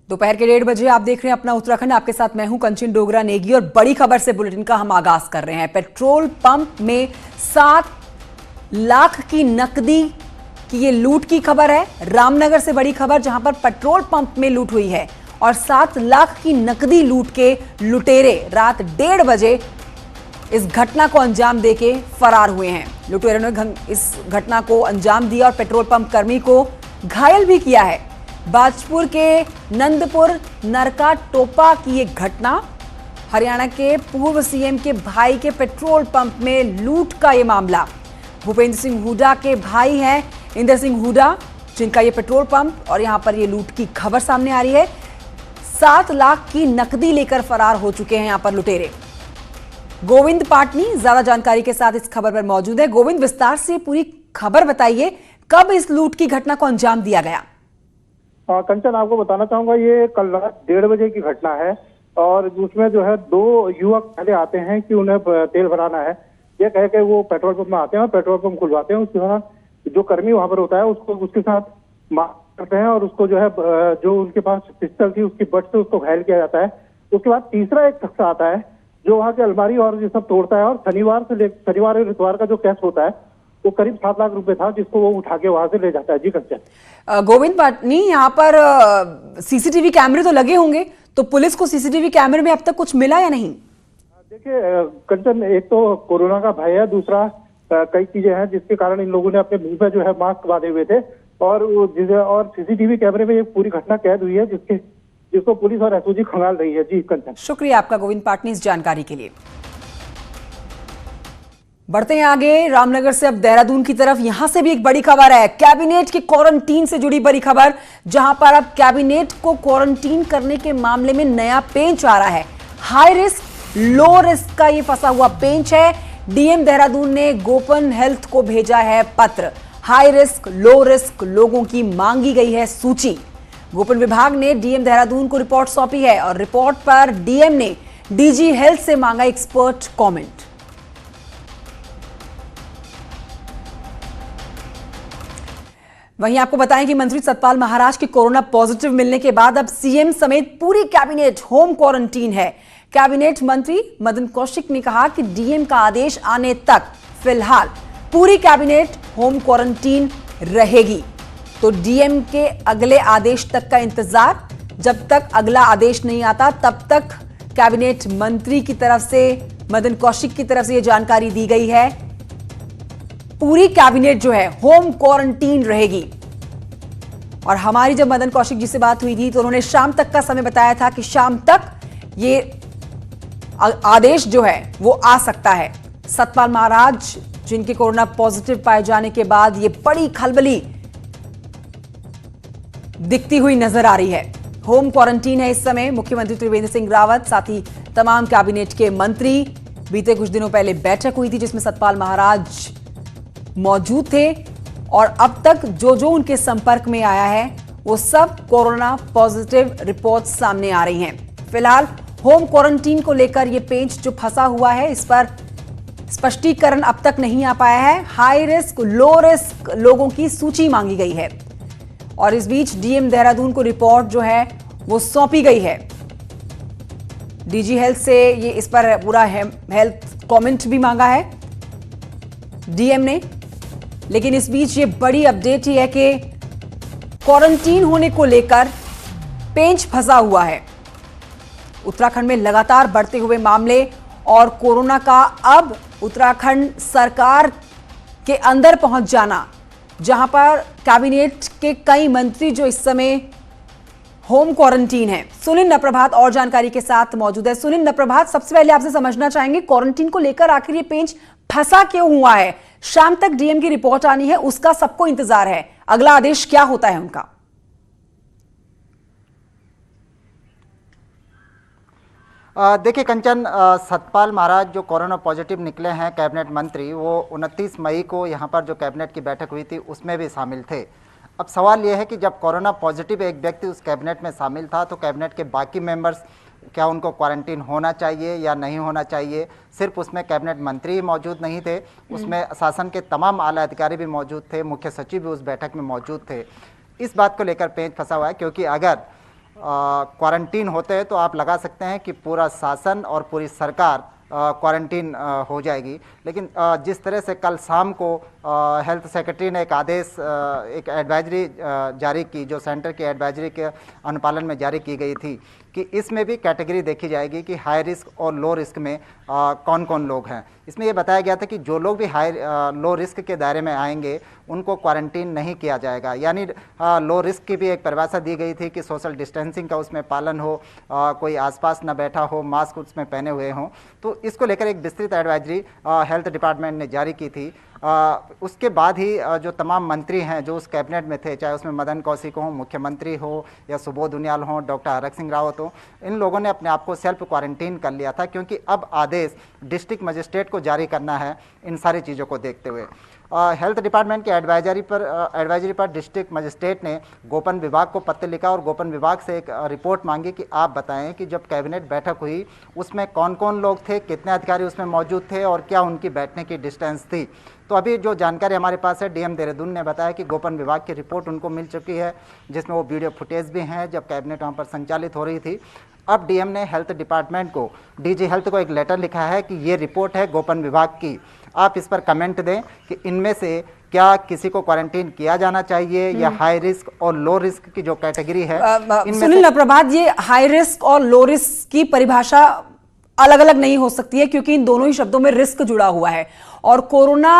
दोपहर के 1:30 आप देख रहे हैं अपना उत्तराखंड। आपके साथ मैं हूं कंचन डोगरा नेगी और बड़ी खबर से बुलेटिन का हम आगाज कर रहे हैं। पेट्रोल पंप में 7 लाख की नकदी की ये लूट की खबर है। रामनगर से बड़ी खबर, जहां पर पेट्रोल पंप में लूट हुई है और 7 लाख की नकदी लूट के लुटेरे रात 1:30 बजे इस घटना को अंजाम देके फरार हुए हैं। लुटेरों ने इस घटना को अंजाम दिया और पेट्रोल पंप कर्मी को घायल भी किया है। बाजपुर के नंदपुर नरका टोपा की ये घटना, हरियाणा के पूर्व सीएम के भाई के पेट्रोल पंप में लूट का ये मामला। भूपेंद्र सिंह हुड्डा के भाई हैं इंदर सिंह हुड्डा, जिनका ये पेट्रोल पंप और यहां पर ये लूट की खबर सामने आ रही है। 7 लाख की नकदी लेकर फरार हो चुके हैं यहां पर लुटेरे। गोविंद पाटनी ज्यादा जानकारी के साथ इस खबर पर मौजूद है। गोविंद, विस्तार से पूरी खबर बताइए, कब इस लूट की घटना को अंजाम दिया गया? कंचन, आपको बताना चाहूंगा, ये कल रात 1:30 बजे की घटना है और उसमें जो है 2 युवक पहले आते हैं कि उन्हें तेल भराना है। ये कह के वो पेट्रोल पंप में आते हैं और पेट्रोल पंप खुलवाते हैं। उसके बाद जो कर्मी वहां पर होता है उसको उसके साथ मार करते हैं और उसको जो है जो उनके पास पिस्टल थी उसकी बट से उसको घायल किया जाता है। उसके बाद तीसरा एक शख्स आता है जो वहाँ की अलमारी और ये सब तोड़ता है और शनिवार और इतवार का जो कैश होता है वो करीब 7 लाख रुपए था, जिसको वो उठा के वहां से ले जाता है। जी कंचन। गोविंद पाटनी, यहाँ पर सीसीटीवी कैमरे तो लगे होंगे, तो पुलिस को सीसीटीवी कैमरे में अब तक कुछ मिला या नहीं? देखिए कंचन, एक तो कोरोना का भय है, दूसरा कई चीजें हैं जिसके कारण इन लोगों ने अपने मुंह पे जो है मास्क बांधे हुए थे और सीसीटीवी कैमरे में ये पूरी घटना कैद हुई है जिसको पुलिस और एसओजी खंगाल रही है। जी कंचन। शुक्रिया आपका गोविंद पाटनी इस जानकारी के लिए। बढ़ते हैं आगे रामनगर से अब देहरादून की तरफ। यहां से भी एक बड़ी खबर है, कैबिनेट के क्वारंटीन से जुड़ी बड़ी खबर, जहां पर अब कैबिनेट को क्वारंटीन करने के मामले में नया पेंच आ रहा है। हाई रिस्क लो रिस्क का ये फंसा हुआ पेंच है। डीएम देहरादून ने गोपन हेल्थ को भेजा है पत्र। हाई रिस्क लो रिस्क लोगों की मांगी गई है सूची। गोपन विभाग ने डीएम देहरादून को रिपोर्ट सौंपी है और रिपोर्ट पर डीएम ने डीजी हेल्थ से मांगा एक्सपर्ट कमेंट। वहीं आपको बताएं कि मंत्री सतपाल महाराज के कोरोना पॉजिटिव मिलने के बाद अब सीएम समेत पूरी कैबिनेट होम क्वारंटीन है। कैबिनेट मंत्री मदन कौशिक ने कहा कि डीएम का आदेश आने तक फिलहाल पूरी कैबिनेट होम क्वारंटीन रहेगी। तो डीएम के अगले आदेश तक का इंतजार, जब तक अगला आदेश नहीं आता तब तक कैबिनेट मंत्री की तरफ से, मदन कौशिक की तरफ से यह जानकारी दी गई है, पूरी कैबिनेट जो है होम क्वारंटीन रहेगी। और हमारी जब मदन कौशिक जी से बात हुई थी तो उन्होंने शाम तक का समय बताया था कि शाम तक ये आदेश जो है वो आ सकता है। सतपाल महाराज जिनके कोरोना पॉजिटिव पाए जाने के बाद ये बड़ी खलबली दिखती हुई नजर आ रही है। होम क्वारंटीन है इस समय। मुख्यमंत्री त्रिवेंद्र सिंह रावत, साथ ही तमाम कैबिनेट के मंत्री, बीते कुछ दिनों पहले बैठक हुई थी जिसमें सतपाल महाराज मौजूद थे और अब तक जो जो उनके संपर्क में आया है वो सब कोरोना पॉजिटिव रिपोर्ट सामने आ रही हैं। फिलहाल होम क्वारंटीन को लेकर ये पेंच जो फंसा हुआ है, इस पर स्पष्टीकरण अब तक नहीं आ पाया है। हाई रिस्क लो रिस्क लोगों की सूची मांगी गई है और इस बीच डीएम देहरादून को रिपोर्ट जो है वो सौंपी गई है। डीजी हेल्थ से ये इस पर पूरा हेल्थ कमेंट भी मांगा है डीएम ने। लेकिन इस बीच ये बड़ी अपडेट ही है कि क्वारंटीन होने को लेकर पेंच फंसा हुआ है। उत्तराखंड में लगातार बढ़ते हुए मामले और कोरोना का अब उत्तराखंड सरकार के अंदर पहुंच जाना, जहां पर कैबिनेट के कई मंत्री जो इस समय होम क्वारंटीन है। सुनील नप्रभात और जानकारी के साथ मौजूद है। सुनील नप्रभात, सबसे पहले आपसे समझना चाहेंगे क्वारंटीन को लेकर आखिर ये पेंच फंसा क्यों हुआ है? शाम तक डीएम की रिपोर्ट आनी है, उसका सबको इंतजार है, अगला आदेश क्या होता है उनका? देखिए कंचन, सतपाल महाराज जो कोरोना पॉजिटिव निकले हैं कैबिनेट मंत्री, वो 29 मई को यहाँ पर जो कैबिनेट की बैठक हुई थी उसमें भी शामिल थे। अब सवाल ये है कि जब कोरोना पॉजिटिव एक व्यक्ति उस कैबिनेट में शामिल था तो कैबिनेट के बाकी मेंबर्स क्या उनको क्वारंटीन होना चाहिए या नहीं होना चाहिए? सिर्फ उसमें कैबिनेट मंत्री ही मौजूद नहीं थे, उसमें शासन के तमाम आला अधिकारी भी मौजूद थे, मुख्य सचिव भी उस बैठक में मौजूद थे। इस बात को लेकर पेंच फंसा हुआ है क्योंकि अगर क्वारंटीन होते हैं तो आप लगा सकते हैं कि पूरा शासन और पूरी सरकार क्वारंटीन हो जाएगी। लेकिन जिस तरह से कल शाम को हेल्थ सेक्रेटरी ने एक आदेश, एक एडवाइजरी जारी की, जो सेंटर की एडवाइजरी के अनुपालन में जारी की गई थी, कि इसमें भी कैटेगरी देखी जाएगी कि हाई रिस्क और लो रिस्क में कौन कौन लोग हैं। इसमें यह बताया गया था कि जो लोग भी लो रिस्क के दायरे में आएंगे उनको क्वारंटीन नहीं किया जाएगा। यानी लो रिस्क की भी एक परिभाषा दी गई थी कि सोशल डिस्टेंसिंग का उसमें पालन हो, कोई आसपास न बैठा हो, मास्क उसमें पहने हुए हों। तो इसको लेकर एक विस्तृत एडवाइजरी हेल्थ डिपार्टमेंट ने जारी की थी। उसके बाद ही जो तमाम मंत्री हैं जो उस कैबिनेट में थे, चाहे उसमें मदन कौशिक हो, मुख्यमंत्री हो, या सुबोध उनियाल हो, डॉक्टर हरक सिंह रावत हो, इन लोगों ने अपने आप को सेल्फ क्वारंटीन कर लिया था, क्योंकि अब आदेश डिस्ट्रिक्ट मजिस्ट्रेट को जारी करना है इन सारी चीज़ों को देखते हुए। हेल्थ डिपार्टमेंट की एडवाइजरी पर डिस्ट्रिक्ट मजिस्ट्रेट ने गोपन विभाग को पत्र लिखा और गोपन विभाग से एक रिपोर्ट मांगी कि आप बताएं कि जब कैबिनेट बैठक हुई उसमें कौन कौन लोग थे, कितने अधिकारी उसमें मौजूद थे और क्या उनकी बैठने की डिस्टेंस थी। तो अभी जो जानकारी हमारे पास है, डीएम देहरादून ने बताया कि गोपन विभाग की रिपोर्ट उनको मिल चुकी है, जिसमें वो वीडियो फुटेज भी हैं जब कैबिनेट वहाँ पर संचालित हो रही थी। अब डीएम ने हेल्थ डिपार्टमेंट को, डीजी हेल्थ को एक लेटर लिखा है कि ये रिपोर्ट है गोपन विभाग की, आप इस पर कमेंट दें कि इनमें से क्या किसी को क्वारंटीन किया जाना चाहिए या हाई रिस्क और लो रिस्क की जो कैटेगरी है इनमें सुनील प्रभात, ये हाई रिस्क और लो रिस्क की परिभाषा अलग अलग नहीं हो सकती है, क्योंकि इन दोनों ही शब्दों में रिस्क जुड़ा हुआ है। और corona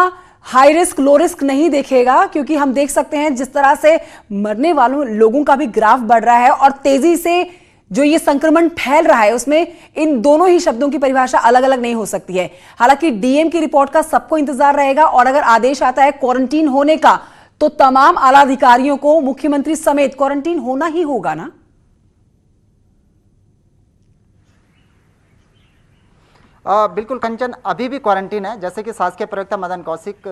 high risk low risk नहीं देखेगा, क्योंकि हम देख सकते हैं जिस तरह से मरने वालों लोगों का भी ग्राफ बढ़ रहा है और तेजी से जो ये संक्रमण फैल रहा है, उसमें इन दोनों ही शब्दों की परिभाषा अलग अलग नहीं हो सकती है। हालांकि डीएम की रिपोर्ट का सबको इंतजार रहेगा और अगर आदेश आता है क्वारंटीन होने का, तो तमाम आला अधिकारियों को, मुख्यमंत्री समेत, क्वारंटीन होना ही होगा ना। बिल्कुल कंचन, अभी भी क्वारंटीन है। जैसे कि शासकीय प्रवक्ता मदन कौशिक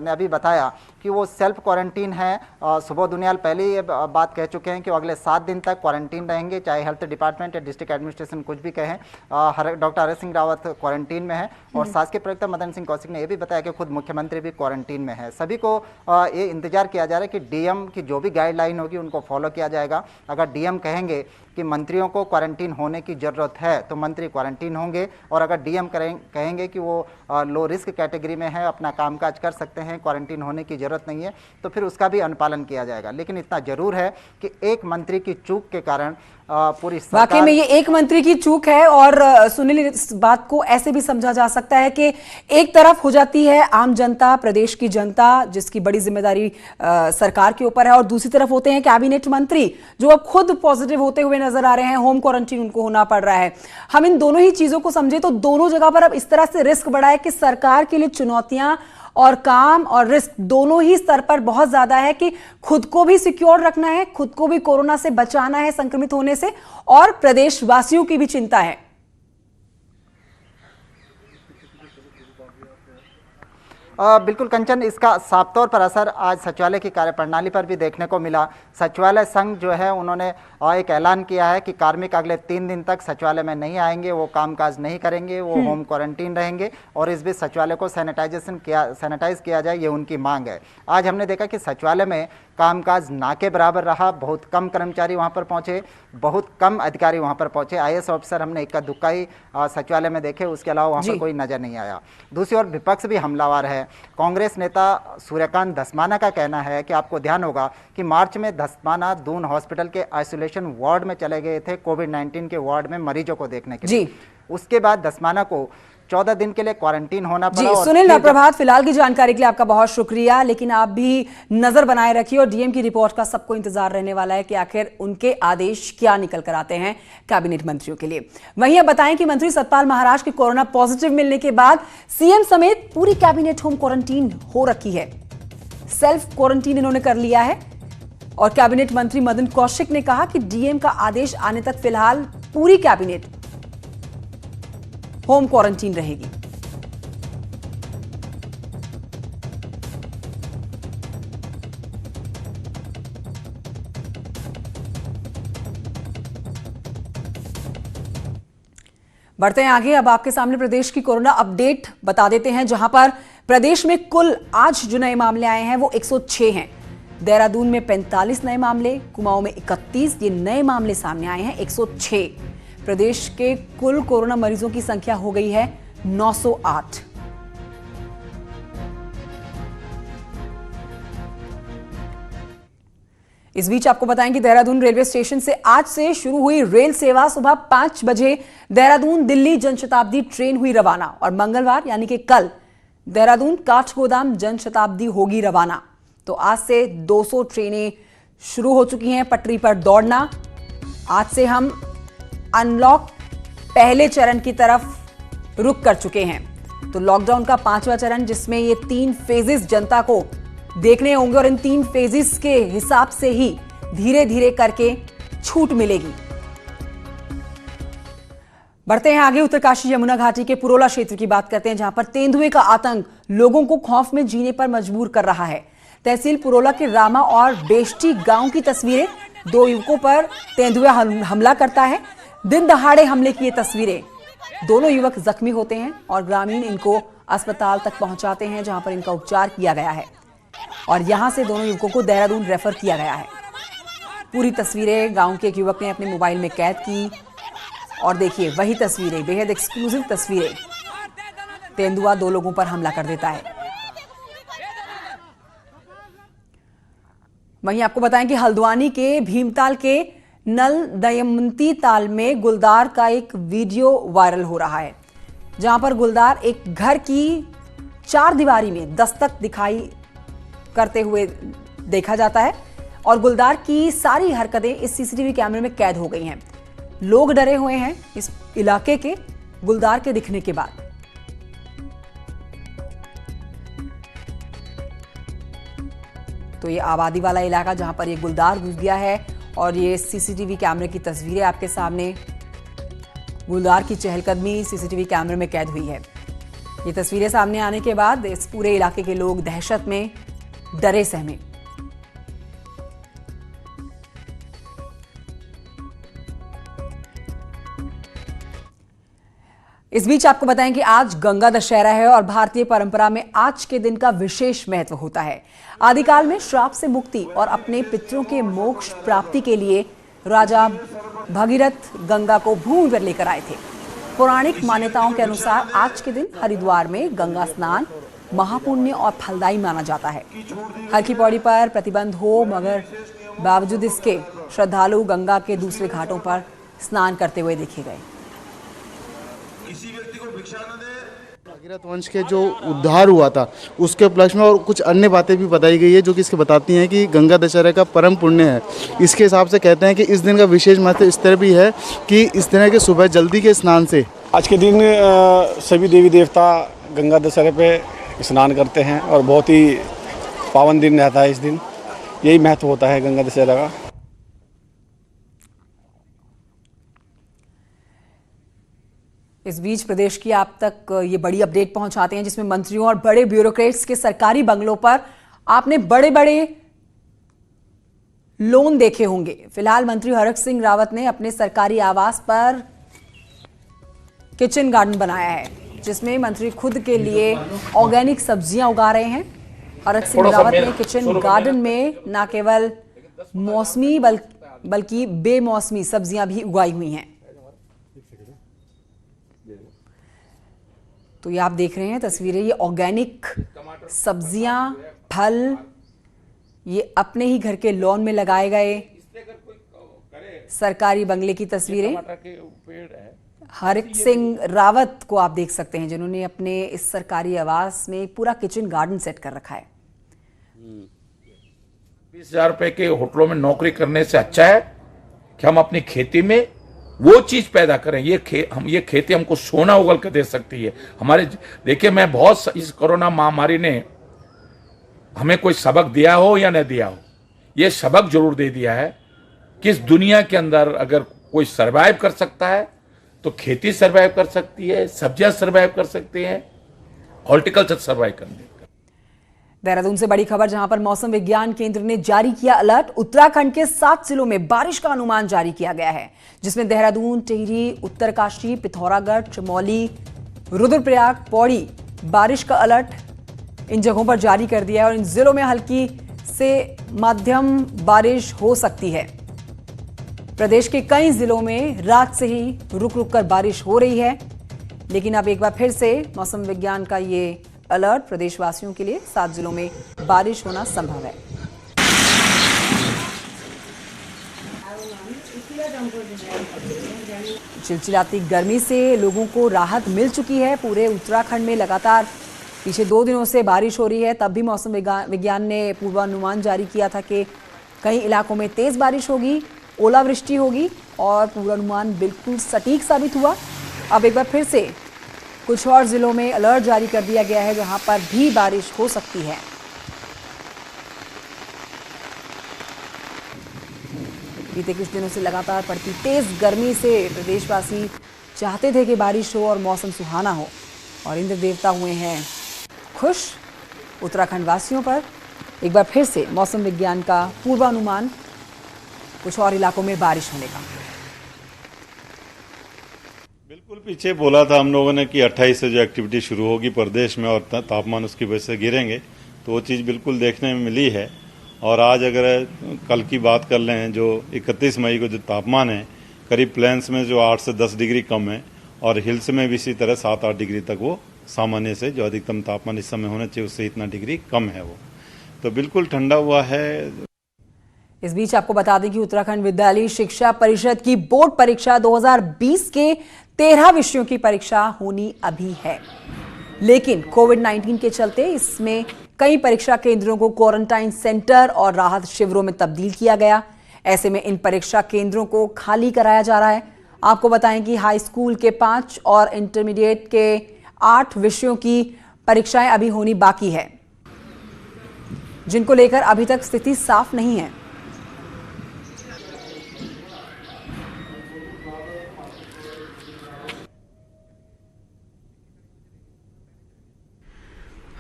ने अभी बताया कि वो सेल्फ क्वारंटीन है। सुबोध उनियाल पहले ये बात कह चुके हैं कि वो अगले 7 दिन तक क्वारंटीन रहेंगे, चाहे हेल्थ डिपार्टमेंट या डिस्ट्रिक्ट एडमिनिस्ट्रेशन कुछ भी कहें। डॉक्टर हरक सिंह रावत क्वारंटीन में है और शासकीय प्रवक्ता मदन सिंह कौशिक ने यह भी बताया कि खुद मुख्यमंत्री भी क्वारंटीन में है। सभी को ये इंतजार किया जा रहा है कि डीएम की जो भी गाइडलाइन होगी उनको फॉलो किया जाएगा। अगर डीएम कहेंगे कि मंत्रियों को क्वारंटीन होने की ज़रूरत है तो मंत्री क्वारंटीन होंगे, और अगर डीएम कहेंगे कि वो लो रिस्क कैटेगरी में है, अपना कामकाज कर सकते हैं, क्वारंटीन होने की ज़रूरत नहीं है, तो फिर उसका भी अनुपालन किया जाएगा। लेकिन इतना ज़रूर है कि एक मंत्री की चूक के कारण पूरी सरकार, वाकई में ये एक मंत्री की चूक है। और सुनील, इस बात को ऐसे भी समझा जा सकता है कि एक तरफ हो जाती है आम जनता, प्रदेश की जनता, जिसकी बड़ी जिम्मेदारी सरकार के ऊपर है, और दूसरी तरफ होते हैं कैबिनेट मंत्री जो अब खुद पॉजिटिव होते हुए नजर आ रहे हैं, होम क्वारंटीन उनको होना पड़ रहा है। हम इन दोनों ही चीजों को समझे तो दोनों जगह पर अब इस तरह से रिस्क बढ़ा है कि सरकार के लिए चुनौतियां और काम और रिस्क दोनों ही स्तर पर बहुत ज्यादा है कि खुद को भी सिक्योर रखना है, खुद को भी कोरोना से बचाना है संक्रमित होने से, और प्रदेशवासियों की भी चिंता है। बिल्कुल कंचन, इसका साफ तौर पर असर आज सचिवालय की कार्यप्रणाली पर भी देखने को मिला। सचिवालय संघ जो है उन्होंने एक ऐलान किया है कि कार्मिक अगले 3 दिन तक सचिवालय में नहीं आएंगे, वो कामकाज नहीं करेंगे, वो होम क्वारंटीन रहेंगे, और इस बीच सचिवालय को सैनिटाइज किया जाए, ये उनकी मांग है। आज हमने देखा कि सचिवालय में कामकाज ना के बराबर रहा, बहुत कम कर्मचारी वहाँ पर पहुँचे, बहुत कम अधिकारी वहाँ पर पहुँचे। IAS ऑफिसर हमने इक्का दुक्का ही सचिवालय में देखे, उसके अलावा वहाँ पर कोई नजर नहीं आया। दूसरी ओर विपक्ष भी हमलावर है। कांग्रेस नेता सूर्यकांत धस्माना का कहना है कि आपको ध्यान होगा कि मार्च में धस्माना दून हॉस्पिटल के आइसोलेशन वार्ड में चले गए थे, कोविड-19 के वार्ड में मरीजों को देखने के लिए। उसके बाद धस्माना को 14 दिन के लिए क्वारंटीन होना पड़ा। जी सुनील प्रभात, फिलहाल की जानकारी के लिए आपका बहुत शुक्रिया, लेकिन आप भी नजर बनाए रखिए और डीएम की रिपोर्ट का सबको इंतजार रहने वाला है कि आखिर उनके आदेश क्या निकल कर आते हैं कैबिनेट मंत्रियों के लिए। वहीं अब बताएं कि मंत्री सतपाल महाराज के कोरोना पॉजिटिव मिलने के बाद सीएम समेत पूरी कैबिनेट होम क्वारंटीन हो रखी है। सेल्फ क्वारंटीन इन्होंने कर लिया है और कैबिनेट मंत्री मदन कौशिक ने कहा कि डीएम का आदेश आने तक फिलहाल पूरी कैबिनेट होम क्वारंटीन रहेगी। बढ़ते हैं आगे, अब आपके सामने प्रदेश की कोरोना अपडेट बता देते हैं, जहां पर प्रदेश में कुल आज जो नए मामले आए हैं वो 106 हैं, देहरादून में 45 नए मामले, कुमाऊं में 31। ये नए मामले सामने आए हैं 106। प्रदेश के कुल कोरोना मरीजों की संख्या हो गई है 908। इस बीच आपको बताएं कि देहरादून रेलवे स्टेशन से आज से शुरू हुई रेल सेवा। सुबह 5 बजे देहरादून दिल्ली जनशताब्दी ट्रेन हुई रवाना और मंगलवार यानी कि कल देहरादून काठगोदाम जनशताब्दी होगी रवाना। तो आज से 200 ट्रेनें शुरू हो चुकी हैं पटरी पर दौड़ना। आज से हम अनलॉक पहले चरण की तरफ रुक कर चुके हैं। तो लॉकडाउन का 5वां चरण, जिसमें ये 3 फेजेस जनता को देखने होंगे और इन 3 फेजेस के हिसाब से ही धीरे धीरे करके छूट मिलेगी। बढ़ते हैं आगे। उत्तरकाशी यमुना घाटी के पुरोला क्षेत्र की बात करते हैं, जहां पर तेंदुए का आतंक लोगों को खौफ में जीने पर मजबूर कर रहा है। तहसील पुरोला के रामा और बेष्टी गांव की तस्वीरें। 2 युवकों पर तेंदुआ हमला करता है। दिन दहाड़े हमले की ये तस्वीरें। दोनों युवक जख्मी होते हैं और ग्रामीण इनको अस्पताल तक पहुंचाते हैं, जहां पर इनका उपचार किया गया है और यहां से दोनों युवकों को देहरादून रेफर किया गया है। पूरी तस्वीरें गांव के एक युवक ने अपने मोबाइल में कैद की और देखिए वही तस्वीरें, बेहद एक्सक्लूसिव तस्वीरें। तेंदुआ 2 लोगों पर हमला कर देता है। वहीं आपको बताएं कि हल्द्वानी के भीमताल के नल दमयंती ताल में गुलदार का एक वीडियो वायरल हो रहा है, जहां पर गुलदार एक घर की 4 दीवारी में दस्तक दिखाई करते हुए देखा जाता है और गुलदार की सारी हरकतें इस सीसीटीवी कैमरे में कैद हो गई हैं। लोग डरे हुए हैं इस इलाके के गुलदार के दिखने के बाद। तो ये आबादी वाला इलाका जहां पर ये गुलदार घुस गया है और ये सीसीटीवी कैमरे की तस्वीरें आपके सामने। गुलदार की चहलकदमी सीसीटीवी कैमरे में कैद हुई है। ये तस्वीरें सामने आने के बाद इस पूरे इलाके के लोग दहशत में डरे सहमे। इस बीच आपको बताएं कि आज गंगा दशहरा है और भारतीय परंपरा में आज के दिन का विशेष महत्व होता है। आदिकाल में श्राप से मुक्ति और अपने पितरों के मोक्ष प्राप्ति के लिए राजा भगीरथ गंगा को भूमि पर लेकर आए थे। पौराणिक मान्यताओं के अनुसार आज के दिन हरिद्वार में गंगा स्नान महापुण्य और फलदायी माना जाता है। हर की पौड़ी पर प्रतिबंध हो मगर बावजूद इसके श्रद्धालु गंगा के दूसरे घाटों पर स्नान करते हुए देखे गए। किसी व्यक्ति को भिक्षा न दे। भगीरथ वंश के जो उद्धार हुआ था उसके उपलक्ष्य में और कुछ अन्य बातें भी बताई गई है, जो कि इसके बताती हैं कि गंगा दशहरा का परम पुण्य है। इसके हिसाब से कहते हैं कि इस दिन का विशेष महत्व इस तरह भी है कि इस तरह के सुबह जल्दी के स्नान से आज के दिन सभी देवी देवता गंगा दशहरे पे स्नान करते हैं और बहुत ही पावन दिन रहता है इस दिन। यही महत्व होता है गंगा दशहरा का। इस बीच प्रदेश की आप तक ये बड़ी अपडेट पहुंचाते हैं, जिसमें मंत्रियों और बड़े ब्यूरोक्रेट्स के सरकारी बंगलों पर आपने बड़े बड़े लोन देखे होंगे। फिलहाल मंत्री हरक सिंह रावत ने अपने सरकारी आवास पर किचन गार्डन बनाया है, जिसमें मंत्री खुद के लिए ऑर्गेनिक सब्जियां उगा रहे हैं। हरक सिंह रावत ने किचन गार्डन में न केवल मौसमी बल्कि बेमौसमी सब्जियां भी उगाई हुई हैं। तो ये आप देख रहे हैं तस्वीरें, ये ऑर्गेनिक सब्जियां, फल, ये अपने ही घर के लॉन में लगाए गए सरकारी बंगले की तस्वीरें। हरक सिंह रावत को आप देख सकते हैं, जिन्होंने अपने इस सरकारी आवास में पूरा किचन गार्डन सेट कर रखा है। 20,000 रुपए के होटलों में नौकरी करने से अच्छा है कि हम अपनी खेती में वो चीज पैदा करें। ये खेती हमको सोना उगल कर दे सकती है। हमारे देखिए, मैं बहुत इस कोरोना महामारी ने हमें कोई सबक दिया हो या न दिया हो, ये सबक जरूर दे दिया है कि इस दुनिया के अंदर अगर कोई सरवाइव कर सकता है तो खेती सरवाइव कर सकती है, सब्जियां सरवाइव कर सकते हैं, हॉर्टिकल्चर सरवाइव करने। देहरादून से बड़ी खबर, जहां पर मौसम विज्ञान केंद्र ने जारी किया अलर्ट। उत्तराखंड के 7 जिलों में बारिश का अनुमान जारी किया गया है, जिसमें देहरादून, टिहरी, उत्तरकाशी, पिथौरागढ़, चमोली, रुद्रप्रयाग, पौड़ी बारिश का अलर्ट इन जगहों पर जारी कर दिया है और इन जिलों में हल्की से मध्यम बारिश हो सकती है। प्रदेश के कई जिलों में रात से ही रुक रुक कर बारिश हो रही है, लेकिन अब एक बार फिर से मौसम विज्ञान का ये अलर्ट प्रदेशवासियों के लिए 7 जिलों में बारिश होना संभव है। चिलचिलाती गर्मी से लोगों को राहत मिल चुकी है। पूरे उत्तराखंड में लगातार पिछले 2 दिनों से बारिश हो रही है। तब भी मौसम विज्ञान ने पूर्वानुमान जारी किया था कि कई इलाकों में तेज बारिश होगी, ओलावृष्टि होगी, और पूर्वानुमान बिल्कुल सटीक साबित हुआ। अब एक बार फिर से कुछ और जिलों में अलर्ट जारी कर दिया गया है, जहां पर भी बारिश हो सकती है। बीते कुछ दिनों से लगातार पड़ती तेज गर्मी से प्रदेशवासी चाहते थे कि बारिश हो और मौसम सुहाना हो, और इंद्र देवता हुए हैं खुश। उत्तराखंड वासियों पर एक बार फिर से मौसम विज्ञान का पूर्वानुमान, कुछ और इलाकों में बारिश होने का। बिल्कुल पीछे बोला था हम लोगों ने कि 28 से जो एक्टिविटी शुरू होगी प्रदेश में और तापमान उसकी वजह से गिरेंगे, तो वो चीज़ बिल्कुल देखने में मिली है। और आज अगर कल की बात कर लें, जो 31 मई को जो तापमान है करीब प्लेन्स में जो 8 से 10 डिग्री कम है, और हिल्स में भी इसी तरह 7-8 डिग्री तक वो सामान्य से जो अधिकतम तापमान इस समय होना चाहिए उससे इतना डिग्री कम है, वो तो बिल्कुल ठंडा हुआ है। इस बीच आपको बता दें कि उत्तराखंड विद्यालय शिक्षा परिषद की बोर्ड परीक्षा 2020 के 13 विषयों की परीक्षा होनी अभी है, लेकिन कोविड-19 के चलते इसमें कई परीक्षा केंद्रों को क्वारंटाइन सेंटर और राहत शिविरों में तब्दील किया गया। ऐसे में इन परीक्षा केंद्रों को खाली कराया जा रहा है। आपको बताएं कि हाई स्कूल के 5 और इंटरमीडिएट के 8 विषयों की परीक्षाएं अभी होनी बाकी है, जिनको लेकर अभी तक स्थिति साफ नहीं है।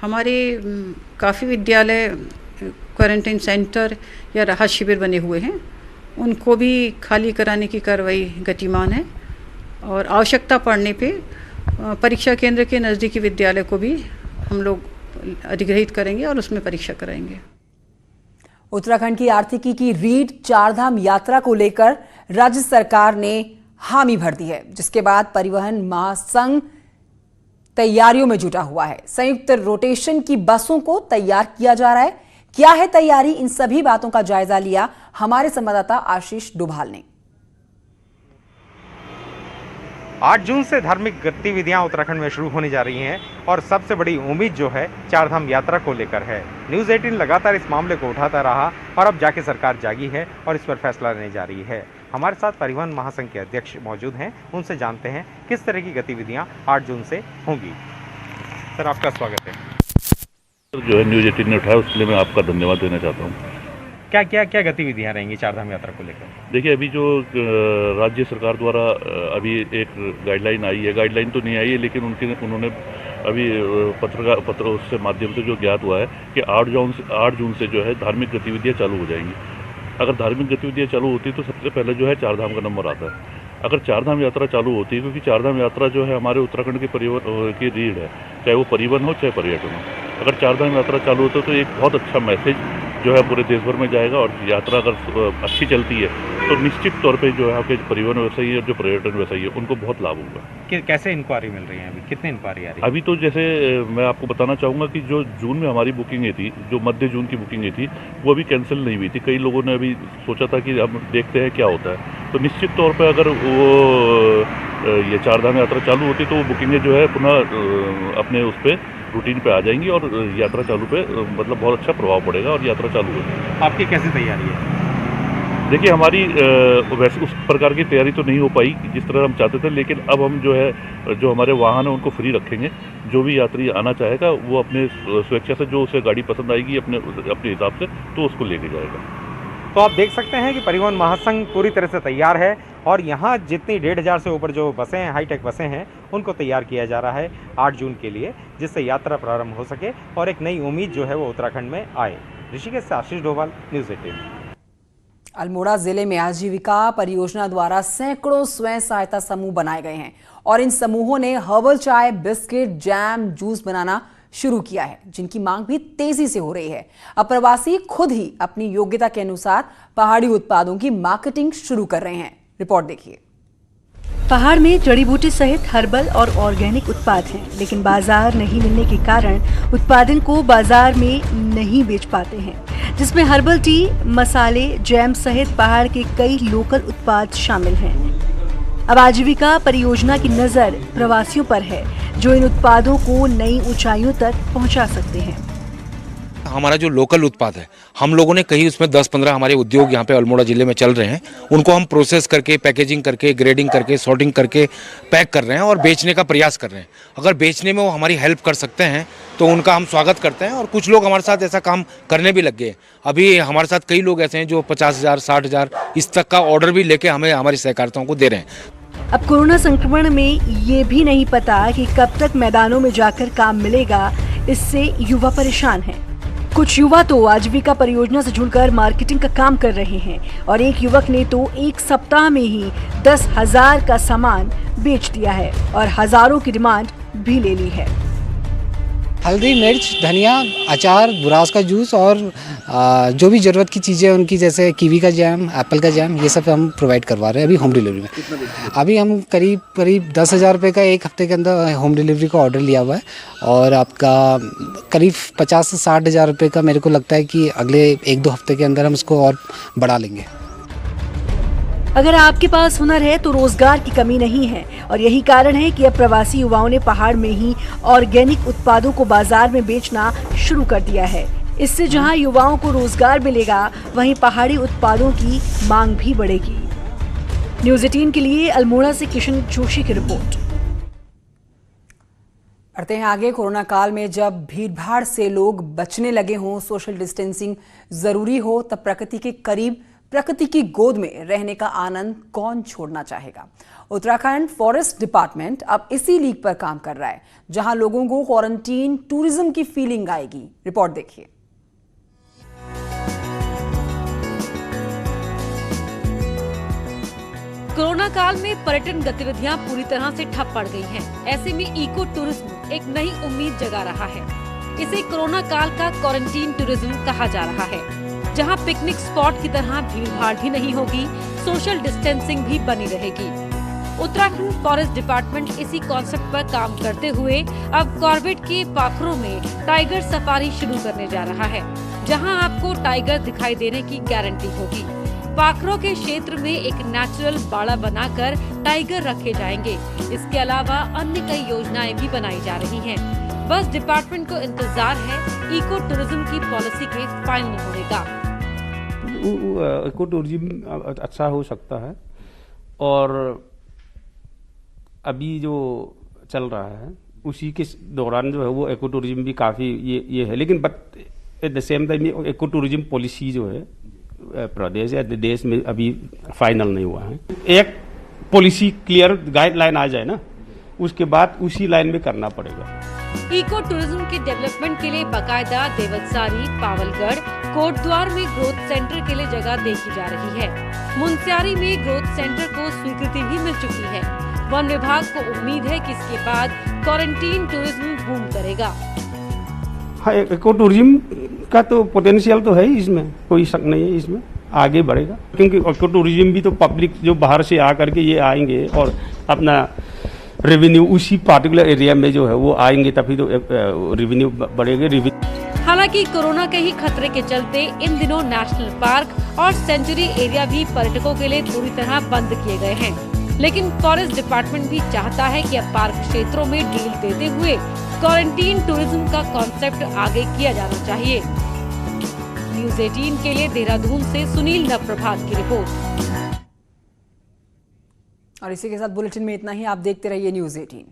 हमारे काफ़ी विद्यालय क्वारंटाइन सेंटर या राहत शिविर बने हुए हैं, उनको भी खाली कराने की कार्रवाई गतिमान है, और आवश्यकता पड़ने पे परीक्षा केंद्र के नज़दीकी विद्यालय को भी हम लोग अधिग्रहित करेंगे और उसमें परीक्षा कराएंगे। उत्तराखंड की आर्थिकी की रीढ़ चारधाम यात्रा को लेकर राज्य सरकार ने हामी भर दी है, जिसके बाद परिवहन महासंघ तैयारियों में जुटा हुआ है। संयुक्त रोटेशन की बसों को तैयार किया जा रहा है। क्या है तैयारी, इन सभी बातों का जायजा लिया हमारे संवाददाता आशीष डोभाल ने। 8 जून से धार्मिक गतिविधियां उत्तराखंड में शुरू होने जा रही हैं, और सबसे बड़ी उम्मीद जो है चारधाम यात्रा को लेकर है। न्यूज़ 18 लगातार इस मामले को उठाता रहा, और अब जाके सरकार जागी है और इस पर फैसला लेने जा रही है। हमारे साथ परिवहन महासंघ के अध्यक्ष मौजूद हैं, उनसे जानते हैं किस तरह की गतिविधियां 8 जून से होंगी। सर, आपका स्वागत है। जो है न्यूज़ 18 ने उठाया, उसके लिए मैं आपका धन्यवाद देना चाहता हूँ। क्या गतिविधियां रहेंगी चारधाम यात्रा को लेकर? देखिए, अभी जो राज्य सरकार द्वारा अभी एक गाइडलाइन आई है, गाइडलाइन तो नहीं आई है, लेकिन उन्होंने अभी पत्र उससे माध्यम से जो ज्ञात हुआ है कि 8 जून से जो है धार्मिक गतिविधियाँ चालू हो जाएंगी। अगर धार्मिक गतिविधियाँ चालू होती तो सबसे पहले जो है चारधाम का नंबर आता है। अगर चारधाम यात्रा चालू होती है, क्योंकि चारधाम यात्रा जो है हमारे उत्तराखंड के परिवहन की रीढ़ है, चाहे वो परिवहन हो चाहे पर्यटन हो। अगर चारधाम यात्रा चालू होता है तो एक बहुत अच्छा मैसेज जो है पूरे देश भर में जाएगा, और यात्रा अगर अच्छी चलती है तो निश्चित तौर पे जो है आपके परिवहन व्यवसायी और जो पर्यटन व्यवसायी है उनको बहुत लाभ होगा। कैसे इंक्वायरी मिल रही है अभी? कितनी इंक्वायरी आ रही है? अभी तो जैसे मैं आपको बताना चाहूँगा कि जो जून में हमारी बुकिंगें थी, जो मध्य जून की बुकिंगें थी, वो अभी कैंसिल नहीं हुई थी। कई लोगों ने अभी सोचा था कि अब देखते हैं क्या होता है। तो निश्चित तौर पर अगर वो ये चारधाम यात्रा चालू होती तो वो बुकिंगें जो है पुनः अपने उस पर रूटीन पे आ जाएंगी, और यात्रा चालू पे मतलब बहुत अच्छा प्रभाव पड़ेगा और यात्रा चालू होगी। आपकी कैसी तैयारी है? देखिए, हमारी वैसे उस प्रकार की तैयारी तो नहीं हो पाई जिस तरह हम चाहते थे, लेकिन अब हम जो हमारे वाहन है उनको फ्री रखेंगे। जो भी यात्री आना चाहेगा वो अपने स्वेच्छा से, जो उसे गाड़ी पसंद आएगी अपने हिसाब से, तो उसको लेके जाएगा। तो आप देख सकते हैं कि परिवहन महासंघ पूरी तरह से तैयार है, और यहाँ जितनी 1500 से ऊपर जो बसें हैं, हाईटेक बसें हैं, उनको तैयार किया जा रहा है 8 जून के लिए, जिससे यात्रा प्रारंभ हो सके और एक नई उम्मीद जो है वो उत्तराखंड में आए। ऋषिकेश से आशीष डोभाल, न्यूज़ 18। अल्मोड़ा जिले में आजीविका परियोजना द्वारा सैकड़ों स्वयं सहायता समूह बनाए गए हैं, और इन समूहों ने हर्बल चाय, बिस्किट, जैम, जूस बनाना शुरू किया है, जिनकी मांग भी तेजी से हो रही है। अब प्रवासी खुद ही अपनी योग्यता के अनुसार पहाड़ी उत्पादों की मार्केटिंग शुरू कर रहे हैं। रिपोर्ट देखिए। पहाड़ में जड़ी बूटी सहित हर्बल और ऑर्गेनिक उत्पाद हैं, लेकिन बाजार नहीं मिलने के कारण उत्पादन को बाजार में नहीं बेच पाते हैं, जिसमें हर्बल टी, मसाले, जैम सहित पहाड़ के कई लोकल उत्पाद शामिल हैं। अब आजीविका परियोजना की नजर प्रवासियों पर है, जो इन उत्पादों को नई ऊंचाइयों तक पहुंचा सकते हैं। हमारा जो लोकल उत्पाद है, हम लोगों ने कहीं उसमें 10-15 हमारे उद्योग यहाँ पे अल्मोड़ा जिले में चल रहे हैं, उनको हम प्रोसेस करके, पैकेजिंग करके, ग्रेडिंग करके, सॉर्टिंग करके पैक कर रहे हैं और बेचने का प्रयास कर रहे हैं। अगर बेचने में वो हमारी हेल्प कर सकते हैं तो उनका हम स्वागत करते हैं। और कुछ लोग हमारे साथ ऐसा काम करने भी लग गए। अभी हमारे साथ कई लोग ऐसे हैं जो 50,000, 60,000 इस तक का ऑर्डर भी लेके हमें हमारी सहकारिताओं को दे रहे हैं। अब कोरोना संक्रमण में ये भी नहीं पता कि कब तक मैदानों में जाकर काम मिलेगा, इससे युवा परेशान हैं। कुछ युवा तो आजीविका परियोजना से जुड़कर मार्केटिंग का काम कर रहे हैं और एक युवक ने तो एक सप्ताह में ही 10,000 का सामान बेच दिया है और हजारों की डिमांड भी ले ली है। हल्दी, मिर्च, धनिया, अचार, बुरास का जूस और जो भी ज़रूरत की चीज़ें उनकी, जैसे कीवी का जैम, एप्पल का जैम, ये सब हम प्रोवाइड करवा रहे हैं अभी होम डिलीवरी में। अभी हम करीब 10,000 रुपये का एक हफ्ते के अंदर होम डिलीवरी का ऑर्डर लिया हुआ है और आपका करीब 50 से 60,000 रुपये का मेरे को लगता है कि अगले 1-2 हफ्ते के अंदर हम इसको और बढ़ा लेंगे। अगर आपके पास हुनर है तो रोजगार की कमी नहीं है और यही कारण है कि अब प्रवासी युवाओं ने पहाड़ में ही ऑर्गेनिक उत्पादों को बाजार में बेचना शुरू कर दिया है। इससे जहां युवाओं को रोजगार मिलेगा, वहीं पहाड़ी उत्पादों की मांग भी बढ़ेगी। न्यूज़ 18 के लिए अल्मोड़ा से किशन जोशी की रिपोर्ट। बढ़ते हैं आगे। कोरोना काल में जब भीड़भाड़ से लोग बचने लगे हों, सोशल डिस्टेंसिंग जरूरी हो, तब प्रकृति के करीब, प्रकृति की गोद में रहने का आनंद कौन छोड़ना चाहेगा। उत्तराखंड फॉरेस्ट डिपार्टमेंट अब इसी लीग पर काम कर रहा है, जहां लोगों को क्वारंटीन टूरिज्म की फीलिंग आएगी। रिपोर्ट देखिए। कोरोना काल में पर्यटन गतिविधियां पूरी तरह से ठप पड़ गई हैं। ऐसे में इको टूरिज्म एक नई उम्मीद जगा रहा है। इसे कोरोना काल का क्वारंटीन टूरिज्म कहा जा रहा है, जहां पिकनिक स्पॉट की तरह भीड़-भाड़ भी नहीं होगी, सोशल डिस्टेंसिंग भी बनी रहेगी। उत्तराखंड फॉरेस्ट डिपार्टमेंट इसी कॉन्सेप्ट पर काम करते हुए अब कॉर्बेट के पाखरों में टाइगर सफारी शुरू करने जा रहा है, जहां आपको टाइगर दिखाई देने की गारंटी होगी। पाखरों के क्षेत्र में एक नेचुरल बाड़ा बनाकर टाइगर रखे जाएंगे। इसके अलावा अन्य कई योजनाएं भी बनाई जा रही हैं। बस डिपार्टमेंट को इंतजार है इको टूरिज्म की पॉलिसी के फाइनल होने का। इको टूरिज्म अच्छा हो सकता है और अभी जो चल रहा है उसी के दौरान जो है वो इको टूरिज्म भी काफ़ी ये है, लेकिन at the same time eco tourism policy जो है प्रदेश या देश में अभी फाइनल नहीं हुआ है। एक पॉलिसी क्लियर गाइडलाइन आ जाए ना, उसके बाद उसी लाइन में करना पड़ेगा। इको टूरिज्म के डेवलपमेंट के लिए बाकायदा देवतसारी, पावलगढ़, कोटद्वार में ग्रोथ सेंटर के लिए जगह देखी जा रही है। मुनस्यारी में ग्रोथ सेंटर को स्वीकृति भी मिल चुकी है। वन विभाग को उम्मीद है कि इसके बाद क्वारंटीन टूरिज्म बूम करेगा। हाँ, इको टूरिज्म का तो पोटेंशियल तो है, इसमें कोई शक नहीं है, इसमें आगे बढ़ेगा, क्योंकि इको टूरिज्म भी तो पब्लिक जो बाहर से आकर के ये आएंगे और अपना रेवेन्यू उसी पार्टिकुलर एरिया में जो है वो आएंगे, तभी तो रेवेन्यू बढ़ेगा। हालांकि कोरोना के ही खतरे के चलते इन दिनों नेशनल पार्क और सेंचुरी एरिया भी पर्यटकों के लिए पूरी तरह बंद किए गए हैं, लेकिन फॉरेस्ट डिपार्टमेंट भी चाहता है कि अब पार्क क्षेत्रों में ढील देते हुए क्वारंटीन टूरिज्म का कॉन्सेप्ट आगे किया जाना चाहिए। न्यूज़ 18 के लिए देहरादून से सुनील नवप्रभात की रिपोर्ट। और इसी के साथ बुलेटिन में इतना ही। आप देखते रहिए न्यूज़ 18।